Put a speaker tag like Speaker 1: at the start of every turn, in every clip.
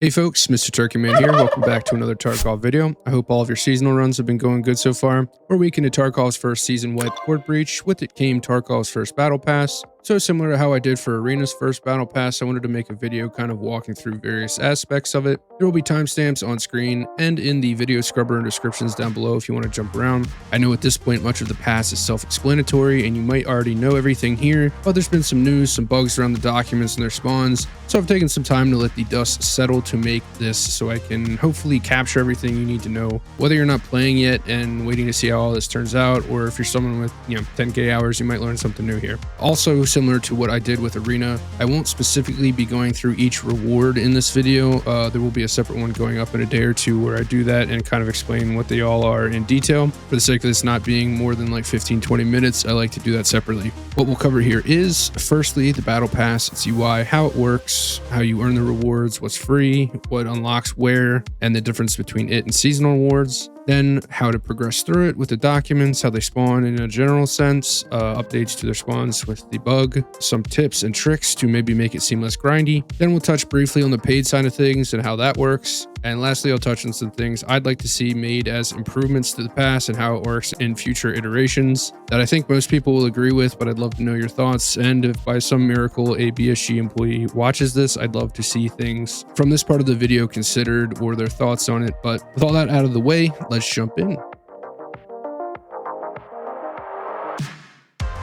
Speaker 1: Hey folks, Mr. Turkey Man here. Welcome back to another Tarkov video. I hope all of your seasonal runs have been going good so far. We're a week into Tarkov's first season wipe port breach. With it came Tarkov's first battle pass. So similar to how I did for Arena's first battle pass, I wanted to make a video kind of walking through various aspects of it. There will be timestamps on screen and in the video scrubber and descriptions down below if you want to jump around. I know at this point much of the pass is self-explanatory and you might already know everything here, but there's been some news, some bugs around the documents and their spawns. So I've taken some time to let the dust settle to make this so I can hopefully capture everything you need to know, whether you're not playing yet and waiting to see how all this turns out, or if you're someone with 10k hours, you might learn something new here. Also, similar to what I did with Arena, I won't specifically be going through each reward in this video. There will be a separate one going up in a day or two where I do that and kind of explain what they all are in detail. For the sake of this not being more than like 15-20 minutes, I like to do that separately. What we'll cover here is, firstly, the battle pass, its UI, how it works, how you earn the rewards, what's free, what unlocks where, and the difference between it and seasonal rewards. Then how to progress through it with the documents, how they spawn in a general sense, updates to their spawns with the bug, some tips and tricks to maybe make it seem less grindy. Then we'll touch briefly on the paid side of things and how that works. And lastly, I'll touch on some things I'd like to see made as improvements to the pass and how it works in future iterations that I think most people will agree with, but I'd love to know your thoughts. And if by some miracle a BSG employee watches this, I'd love to see things from this part of the video considered or their thoughts on it. But with all that out of the way, let's jump in.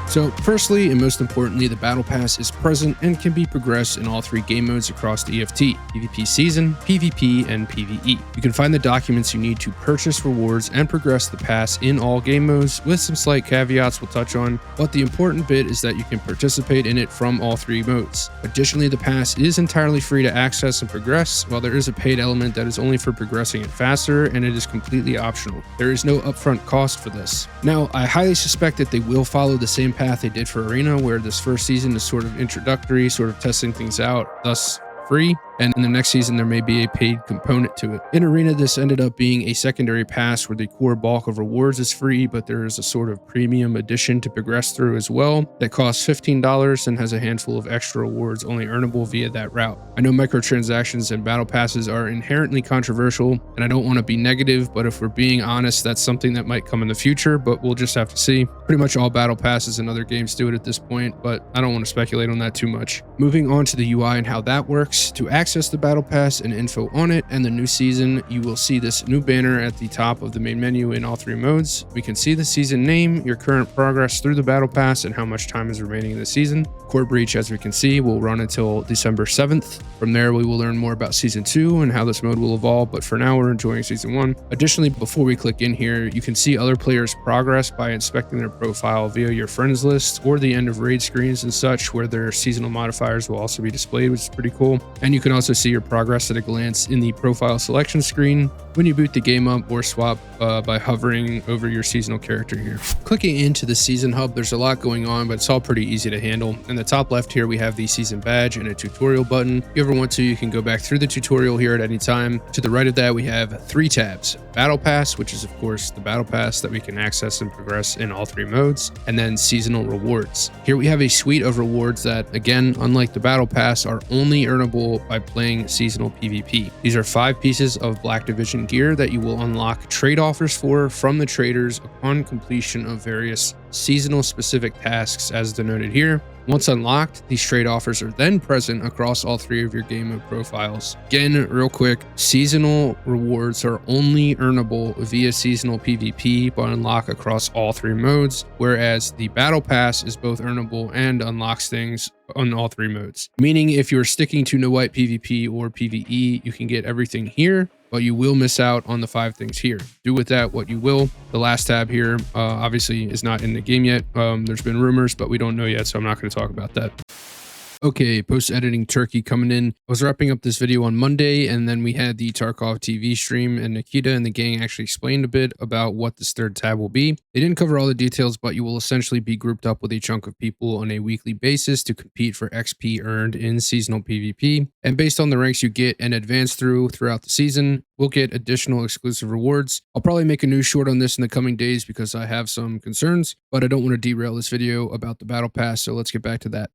Speaker 1: So firstly, and most importantly, the Battle Pass is present and can be progressed in all three game modes across the EFT, PvP Season, PvP, and PvE. You can find the documents you need to purchase rewards and progress the pass in all game modes, with some slight caveats we'll touch on, but the important bit is that you can participate in it from all three modes. Additionally, the pass is entirely free to access and progress, while there is a paid element that is only for progressing it faster, and it is completely optional. There is no upfront cost for this. Now, I highly suspect that they will follow the same path they did for Arena, where this first season is sort of introductory, sort of testing things out, thus free, and in the next season there may be a paid component to it. In Arena, this ended up being a secondary pass where the core bulk of rewards is free, but there is a sort of premium edition to progress through as well that costs $15 and has a handful of extra rewards only earnable via that route. I know microtransactions and battle passes are inherently controversial, and I don't want to be negative, but if we're being honest, that's something that might come in the future, but we'll just have to see. Pretty much all battle passes and other games do it at this point, but I don't want to speculate on that too much. Moving on to the UI and how that works. To access the battle pass and info on it and the new season, you will see this new banner at the top of the main menu in all three modes. We can see the season name, your current progress through the battle pass, and how much time is remaining in the season. Core Breach, as we can see, will run until December 7th. From there, we will learn more about Season 2 and how this mode will evolve, but for now, we're enjoying Season 1. Additionally, before we click in here, you can see other players' progress by inspecting their profile via your friends list or the end of raid screens and such, where their seasonal modifiers will also be displayed, which is pretty cool. And you can also see your progress at a glance in the profile selection screen when you boot the game up or swap by hovering over your seasonal character here. Clicking into the season hub, there's a lot going on, but it's all pretty easy to handle. In the top left here, we have the season badge and a tutorial button. If you ever want to, you can go back through the tutorial here at any time. To the right of that, we have three tabs: Battle Pass, which is of course the Battle Pass that we can access and progress in all three modes, and then seasonal rewards. Here we have a suite of rewards that, again, unlike the Battle Pass, are only earnable by playing seasonal PvP. These are 5 pieces of Black Division gear that you will unlock trade offers for from the traders upon completion of various seasonal specific tasks as denoted here. Once unlocked, these trade offers are then present across all three of your game mode profiles. Again, real quick, seasonal rewards are only earnable via seasonal PvP but unlock across all three modes, whereas the Battle Pass is both earnable and unlocks things on all three modes. Meaning if you're sticking to no white PvP or PvE, you can get everything here, but you will miss out on the 5 things here. Do with that what you will. The last tab here obviously is not in the game yet. There's been rumors, but we don't know yet, so I'm not going to talk about that. Okay, post-editing Turkey coming in. I was wrapping up this video on Monday, and then we had the Tarkov TV stream, and Nikita and the gang actually explained a bit about what this third tab will be. They didn't cover all the details, but you will essentially be grouped up with a chunk of people on a weekly basis to compete for XP earned in seasonal PvP. And based on the ranks you get and advance throughout the season, we'll get additional exclusive rewards. I'll probably make a new short on this in the coming days because I have some concerns, but I don't want to derail this video about the Battle Pass, so let's get back to that.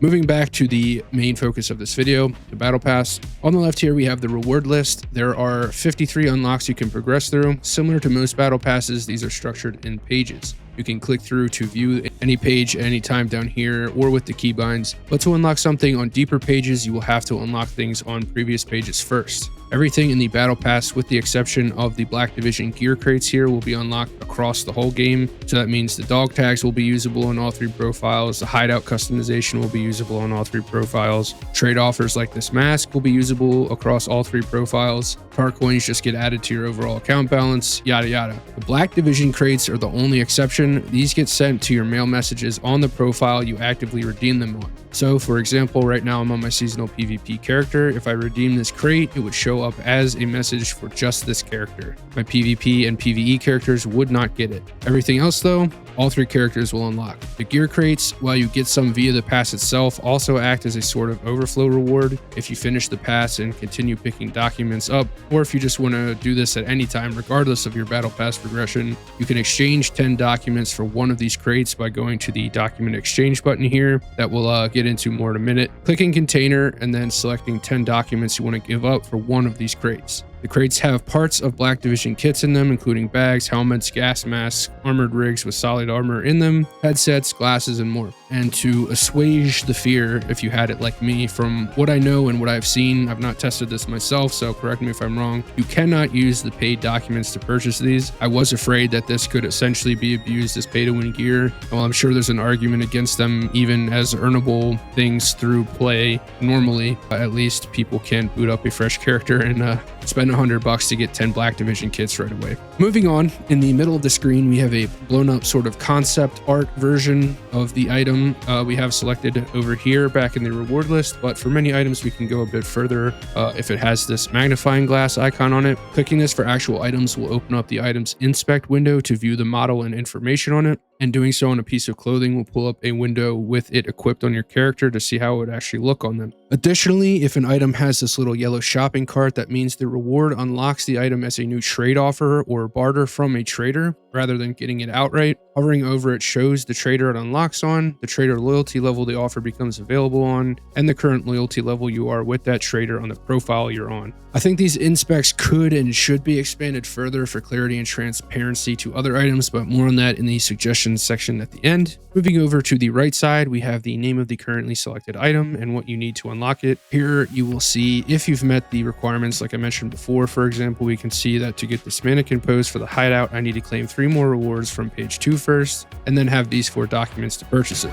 Speaker 1: Moving back to the main focus of this video, the Battle Pass. On the left here, we have the reward list. There are 53 unlocks you can progress through. Similar to most Battle Passes, these are structured in pages. You can click through to view any page anytime down here or with the keybinds. But to unlock something on deeper pages, you will have to unlock things on previous pages first. Everything in the Battle Pass, with the exception of the Black Division gear crates here, will be unlocked across the whole game. So that means the dog tags will be usable on all 3 profiles. The hideout customization will be usable on all 3 profiles. Trade offers like this mask will be usable across all 3 profiles. Car coins just get added to your overall account balance, yada yada. The Black Division crates are the only exception. These get sent to your mail messages on the profile you actively redeem them on. So for example, right now I'm on my seasonal PvP character. If I redeem this crate, it would show up as a message for just this character. My PvP and PvE characters would not get it. Everything else though, all 3 characters will unlock. The gear crates, while you get some via the pass itself, also act as a sort of overflow reward if you finish the pass and continue picking documents up, or if you just want to do this at any time regardless of your Battle Pass progression. You can exchange 10 documents for one of these crates by going to the document exchange button here that we'll get into more in a minute, clicking container, and then selecting 10 documents you want to give up for one of these crates. The crates have parts of Black Division kits in them, including bags, helmets, gas masks, armored rigs with solid armor in them, headsets, glasses, and more. And to assuage the fear, if you had it like me, from what I know and what I've seen, I've not tested this myself, so correct me if I'm wrong, you cannot use the paid documents to purchase these. I was afraid that this could essentially be abused as pay-to-win gear. While I'm sure there's an argument against them even as earnable things through play, normally, at least people can boot up a fresh character and spend $100 to get 10 Black Division kits right away. Moving on, in the middle of the screen, we have a blown up sort of concept art version of the item we have selected over here back in the reward list, but for many items we can go a bit further if it has this magnifying glass icon on it. Clicking this for actual items will open up the item's inspect window to view the model and information on it, and doing so on a piece of clothing will pull up a window with it equipped on your character to see how it would actually look on them. Additionally, if an item has this little yellow shopping cart, that means the reward unlocks the item as a new trade offer or barter from a trader rather than getting it outright. Hovering over it shows the trader it unlocks on, the trader loyalty level the offer becomes available on, and the current loyalty level you are with that trader on the profile you're on. I think these inspects could and should be expanded further for clarity and transparency to other items, but more on that in the suggestions section at the end. Moving over to the right side, we have the name of the currently selected item and what you need to unlock it. Here you will see if you've met the requirements like I mentioned before. For example, we can see that to get this mannequin pose for the hideout, I need to claim 3 more rewards from page 2 first, and then have these 4 documents to purchase it.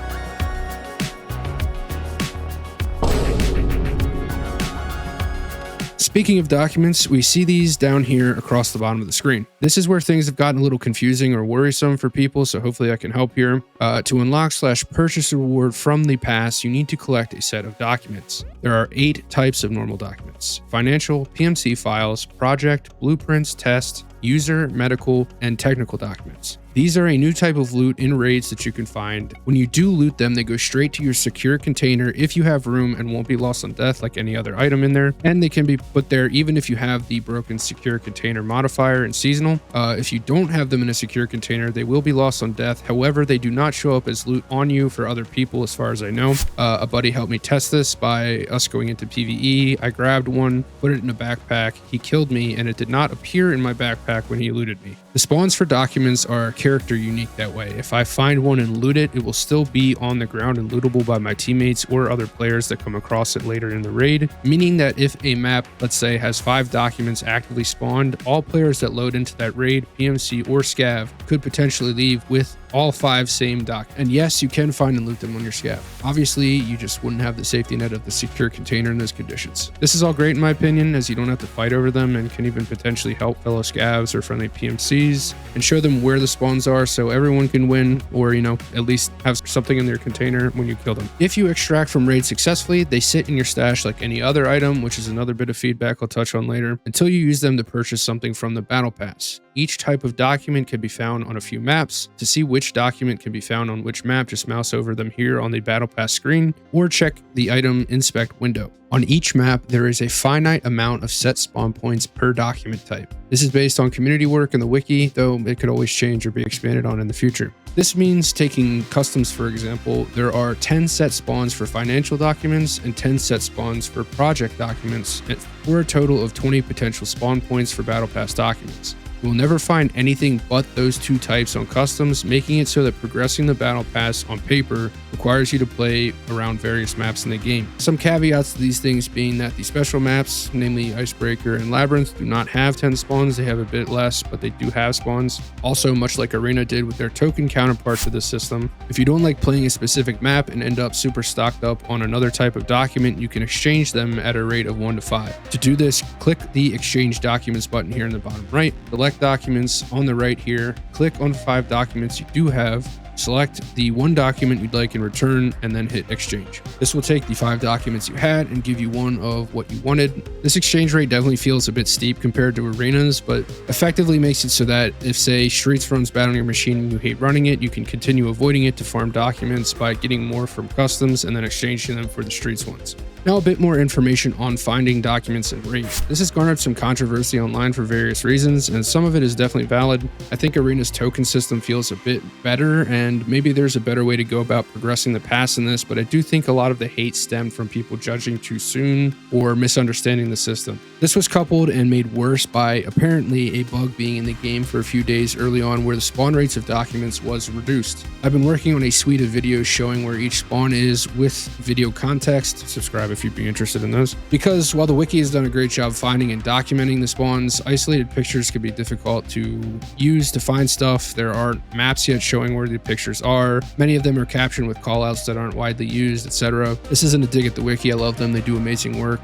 Speaker 1: Speaking of documents, we see these down here across the bottom of the screen. This is where things have gotten a little confusing or worrisome for people, so hopefully I can help here. To unlock/purchase a reward from the pass, you need to collect a set of documents. There are 8 types of normal documents: financial, PMC files, project, blueprints, test, user, medical, and technical documents. These are a new type of loot in raids that you can find. When you do loot them, they go straight to your secure container if you have room and won't be lost on death like any other item in there. And they can be put there even if you have the broken secure container modifier in seasonal. If you don't have them in a secure container, they will be lost on death. However, they do not show up as loot on you for other people as far as I know. A buddy helped me test this by us going into PvE. I grabbed one, put it in a backpack. He killed me and it did not appear in my backpack when he looted me. The spawns for documents are character unique that way. If I find one and loot it, it will still be on the ground and lootable by my teammates or other players that come across it later in the raid, meaning that if a map, let's say, has 5 documents actively spawned, all players that load into that raid, PMC, or scav could potentially leave with all 5 same doc. And yes, you can find and loot them on your scav. Obviously, you just wouldn't have the safety net of the secure container in those conditions. This is all great in my opinion, as you don't have to fight over them and can even potentially help fellow scavs or friendly PMCs and show them where the spawns are so everyone can win, or at least have something in their container when you kill them. If you extract from raids successfully, they sit in your stash like any other item, which is another bit of feedback I'll touch on later, until you use them to purchase something from the Battle Pass. Each type of document can be found on a few maps. To see which document can be found on which map, just mouse over them here on the Battle Pass screen, or check the item inspect window. On each map, there is a finite amount of set spawn points per document type. This is based on community work in the wiki, though it could always change or be expanded on in the future. This means, taking customs for example, there are 10 set spawns for financial documents and 10 set spawns for project documents, for a total of 20 potential spawn points for Battle Pass documents. You will never find anything but those two types on customs, making it so that progressing the Battle Pass on paper requires you to play around various maps in the game. Some caveats to these things being that the special maps, namely Icebreaker and Labyrinth, do not have 10 spawns. They have a bit less, but they do have spawns. Also, much like Arena did with their token counterparts of the system, if you don't like playing a specific map and end up super stocked up on another type of document, you can exchange them at a rate of 1 to 5. To do this, click the Exchange Documents button here in the bottom right, select Documents on the right here, click on 5 documents you do have, select the 1 document you'd like in return, and then hit exchange. This will take the 5 documents you had and give you one of what you wanted. This exchange rate definitely feels a bit steep compared to arenas, but effectively makes it so that if, say, Streets runs bad on your machine and you hate running it, you can continue avoiding it to farm documents by getting more from customs and then exchanging them for the Streets ones. Now, a bit more information on finding documents in raids. This has garnered some controversy online for various reasons, and some of it is definitely valid. I think Arena's token system feels a bit better, and maybe there's a better way to go about progressing the pass in this, but I do think a lot of the hate stemmed from people judging too soon or misunderstanding the system. This was coupled and made worse by apparently a bug being in the game for a few days early on where the spawn rates of documents was reduced. I've been working on a suite of videos showing where each spawn is with video context. Subscribe if you'd be interested in those. Because while the wiki has done a great job finding and documenting the spawns, isolated pictures can be difficult to use to find stuff. There aren't maps yet showing where the pictures are. Many of them are captioned with callouts that aren't widely used, etc. This isn't a dig at the wiki. I love them. They do amazing work,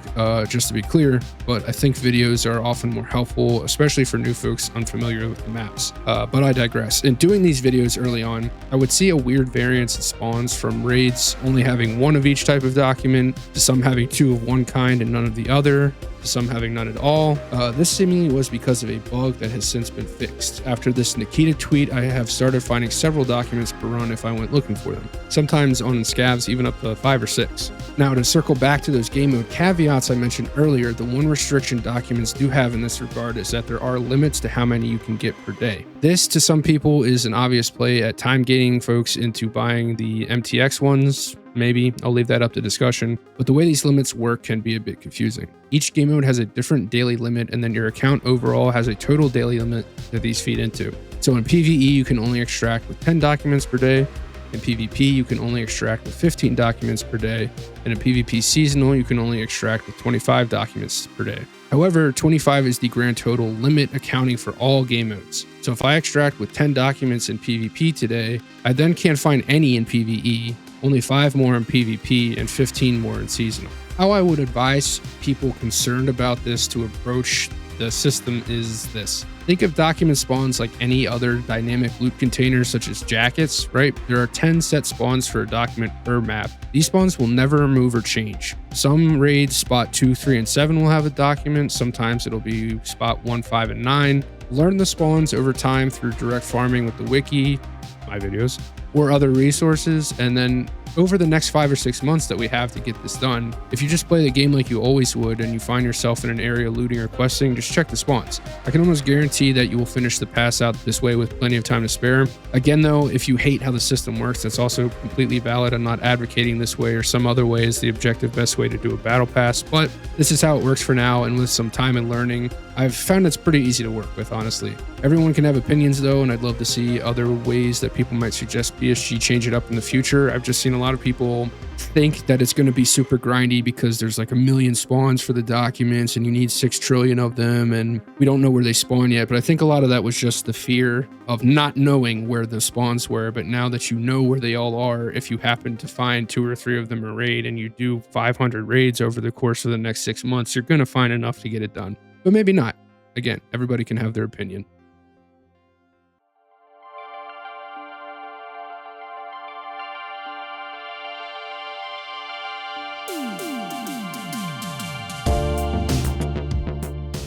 Speaker 1: just to be clear, but I think videos are often more helpful, especially for new folks unfamiliar with the maps. But I digress. In doing these videos early on, I would see a weird variance in spawns from raids only having 1 of each type of document to some having 2 of one kind and none of the other, to some having none at all. This seemingly was because of a bug that has since been fixed. After this Nikita tweet, I have started finding several documents per run if I went looking for them. Sometimes on scavs even up to 5 or 6. Now, to circle back to those game mode caveats I mentioned earlier, the one restriction documents do have in this regard is that there are limits to how many you can get per day. This, to some people, is an obvious play at time gating folks into buying the MTX ones. Maybe, I'll leave that up to discussion, but the way these limits work can be a bit confusing. Each game mode has a different daily limit, and then your account overall has a total daily limit that these feed into. So in PvE, you can only extract with 10 documents per day. In PvP, you can only extract with 15 documents per day. And in PvP Seasonal, you can only extract with 25 documents per day. However, 25 is the grand total limit accounting for all game modes. So if I extract with 10 documents in PvP today, I then can't find any in PvE, only 5 more in PvP, and 15 more in Seasonal. How I would advise people concerned about this to approach the system is this. Think of document spawns like any other dynamic loot containers such as jackets, right? There are 10 set spawns for a document per map. These spawns will never move or change. Some raids, spot 2, 3, and 7 will have a document. Sometimes it'll be spot 1, 5, and 9. Learn the spawns over time through direct farming with the wiki, my videos, or other resources, and then over the next 5 or 6 months that we have to get this done, if you just play the game like you always would and you find yourself in an area looting or questing, just check the spawns. I can almost guarantee that you will finish the pass out this way with plenty of time to spare. Again though, if you hate how the system works, that's also completely valid. I'm not advocating this way or some other way is the objective best way to do a battle pass, but this is how it works for now, and with some time and learning, I've found it's pretty easy to work with, honestly. Everyone can have opinions though, and I'd love to see other ways that people might suggest BSG change it up in the future. I've just seen a lot of people think that it's going to be super grindy because there's like 1 million spawns for the documents and you need 6 trillion of them, and we don't know where they spawn yet. But I think a lot of that was just the fear of not knowing where the spawns were. But now that you know where they all are, if you happen to find 2 or 3 of them a raid and you do 500 raids over the course of the next 6 months, you're going to find enough to get it done. But maybe not. Again, everybody can have their opinion.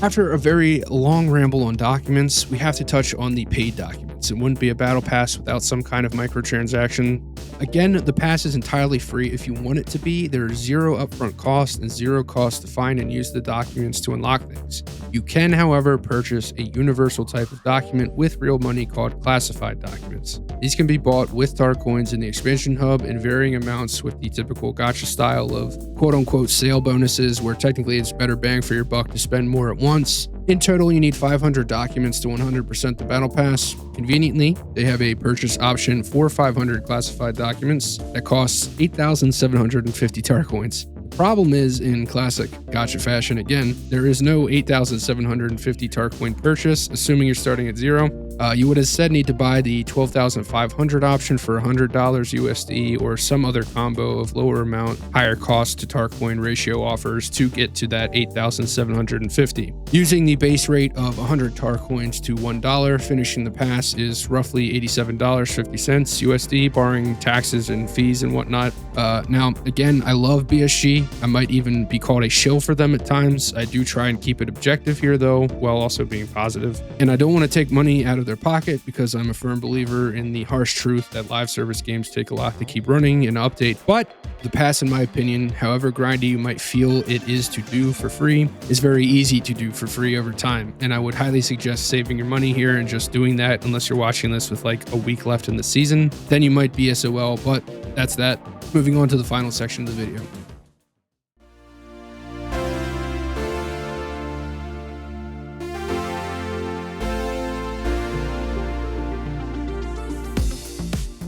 Speaker 1: After a very long ramble on documents, we have to touch on the paid documents. It wouldn't be a battle pass without some kind of microtransaction. Again, the pass is entirely free if you want it to be. There is zero upfront cost and zero cost to find and use the documents to unlock things. You can, however, purchase a universal type of document with real money called classified documents. These can be bought with Tark coins in the expansion hub in varying amounts with the typical gacha style of quote-unquote sale bonuses, where technically it's better bang for your buck to spend more at once. In total, you need 500 documents to 100% the battle pass. Conveniently, they have a purchase option for 500 classified documents that costs 8,750 Tark coins. The problem is, in classic gacha fashion again, there is no 8,750 Tark coin purchase, assuming you're starting at zero. You would instead need to buy the 12,500 option for $100 USD or some other combo of lower amount, higher cost to Tark coin ratio offers to get to that 8,750. Using the base rate of 100 Tark coins to $1, finishing the pass is roughly $87.50 USD, barring taxes and fees and whatnot. Now, again, I love BSG. I might even be called a shill for them at times. I do try and keep it objective here, though, while also being positive. And I don't want to take money out of their pocket because I'm a firm believer in the harsh truth that live service games take a lot to keep running and update. But the pass, in my opinion, however grindy you might feel it is to do for free, is very easy to do for free over time. And I would highly suggest saving your money here and just doing that unless you're watching this with like a week left in the season. Then you might be SOL, but that's that. Moving on to the final section of the video.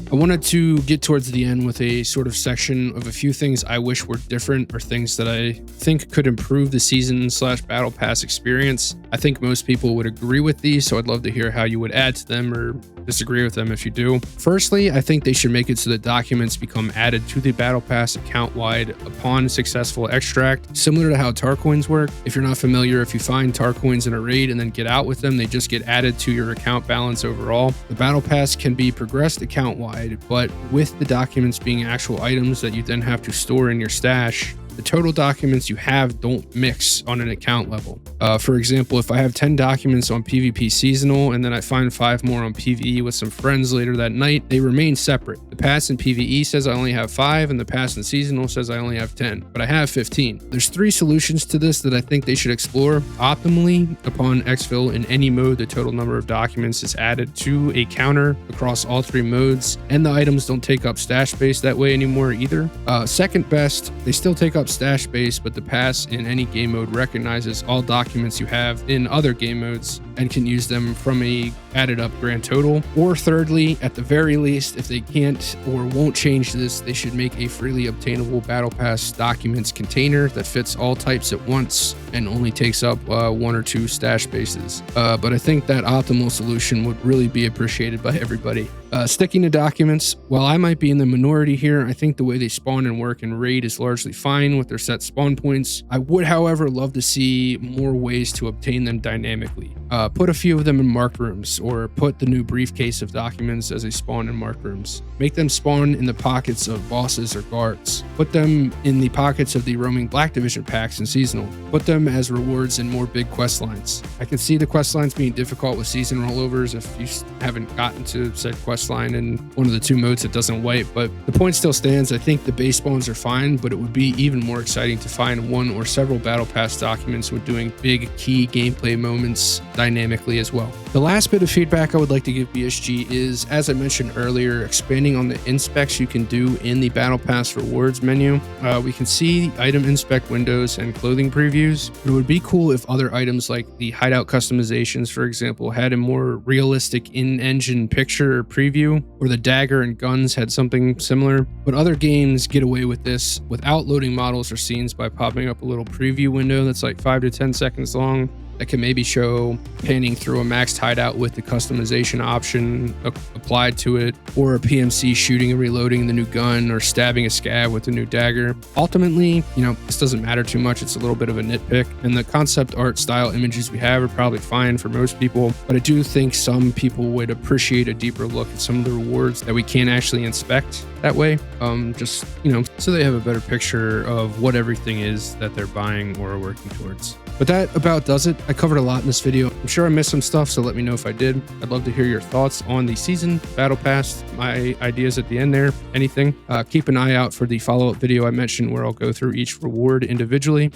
Speaker 1: I wanted to get towards the end with a sort of section of a few things I wish were different or things that I think could improve the season/battle pass experience. I think most people would agree with these, so I'd love to hear how you would add to them or disagree with them if you do. Firstly, I think they should make it so that documents become added to the battle pass account-wide upon successful extract, similar to how Tark coins work. If you're not familiar, if you find Tark coins in a raid and then get out with them, they just get added to your account balance overall. The battle pass can be progressed account-wide, but with the documents being actual items that you then have to store in your stash, the total documents you have don't mix on an account level. For example, if I have 10 documents on PvP seasonal and then I find 5 more on PvE with some friends later that night, they remain separate. The pass in PvE says I only have 5 and the pass in seasonal says I only have 10, but I have 15. There's 3 solutions to this that I think they should explore. Optimally, upon exfil in any mode, the total number of documents is added to a counter across all 3 modes, and the items don't take up stash space that way anymore either. Second best, they still take up stash space, but the pass in any game mode recognizes all documents you have in other game modes and can use them from a added up grand total. Or thirdly, at the very least, if they can't or won't change this, they should make a freely obtainable battle pass documents container that fits all types at once and only takes up 1 or 2 stash spaces. But I think that optimal solution would really be appreciated by everybody. Sticking to documents, while I might be in the minority here, I think the way they spawn and work in raid is largely fine with their set spawn points. I would, however, love to see more ways to obtain them dynamically. Put a few of them in marked rooms, or put the new briefcase of documents as a spawn in marked rooms. Make them spawn in the pockets of bosses or guards. Put them in the pockets of the roaming Black Division packs in seasonal. Put them as rewards in more big quest lines. I can see the quest lines being difficult with season rollovers if you haven't gotten to said quest line in one of the 2 modes that doesn't wipe, but the point still stands. I think the base spawns are fine, but it would be even more exciting to find 1 or several battle pass documents with doing big key gameplay moments dynamically as well. The last bit of feedback I would like to give BSG is, as I mentioned earlier, expanding on the inspects you can do in the battle pass rewards menu. We can see item inspect windows and clothing previews, but it would be cool if other items like the hideout customizations, for example, had a more realistic in-engine picture or preview, or the dagger and guns had something similar. But other games get away with this without loading models or scenes by popping up a little preview window that's like 5 to 10 seconds long that can maybe show panning through a maxed hideout with the customization option applied to it, or a PMC shooting and reloading the new gun, or stabbing a scab with the new dagger. Ultimately, this doesn't matter too much. It's a little bit of a nitpick, and the concept art style images we have are probably fine for most people, but I do think some people would appreciate a deeper look at some of the rewards that we can't actually inspect that way, so they have a better picture of what everything is that they're buying or working towards. But that about does it. I covered a lot in this video. I'm sure I missed some stuff, so let me know if I did. I'd love to hear your thoughts on the season, Battle Pass, my ideas at the end there, anything. Keep an eye out for the follow-up video I mentioned where I'll go through each reward individually.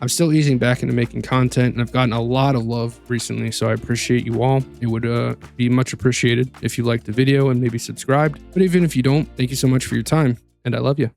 Speaker 1: I'm still easing back into making content, and I've gotten a lot of love recently, so I appreciate you all. It would be much appreciated if you liked the video and maybe subscribed. But even if you don't, thank you so much for your time, and I love you.